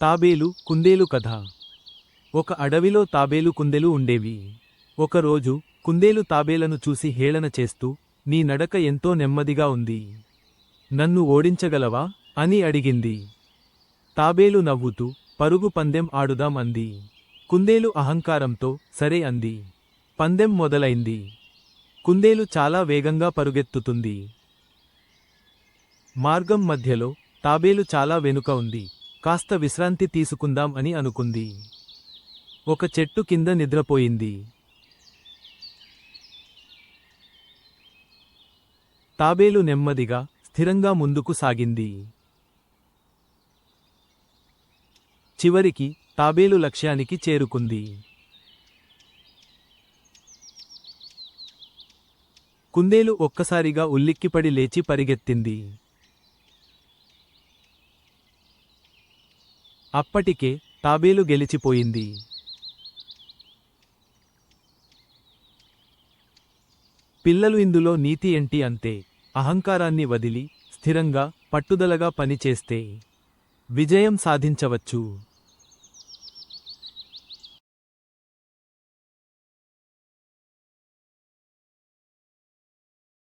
తాబేలు కుందేలు కథ. ఒక అడవిలో తాబేలు కుందెలు ఉండేవి. ఒకరోజు కుందేలు తాబేలను చూసి హేళన చేస్తూ, నీ నడక ఎంతో నెమ్మదిగా ఉంది. నన్ను ఓడించగలవా అని అడిగింది. తాబేలు నవ్వుతూ, పరుగు పందెం ఆడుదాం అంది. కుందేలు అహంకారంతో సరే అంది. పందెం మొదలైంది. కుందేలు చాలా వేగంగా పరుగెత్తుతుంది. మార్గం మధ్యలో తాబేలు చాలా వెనుక ఉంది. కాస్త విశ్రాంతి తీసుకుందాం అని అనుకుంది. ఒక చెట్టు కింద నిద్రపోయింది. తాబేలు నెమ్మదిగా, స్థిరంగా ముందుకు సాగింది. చివరికి తాబేలు లక్ష్యానికి చేరుకుంది. కుందేలు ఒక్కసారిగా ఉల్లిక్కిపడి లేచి పరిగెత్తింది. అప్పటికే తాబేలు గెలిచిపోయింది. పిల్లలు, ఇందులో నీతి ఏంటి అంటే, అహంకారాన్ని వదిలి స్థిరంగా, పట్టుదలగా పనిచేస్తే విజయం సాధించవచ్చు.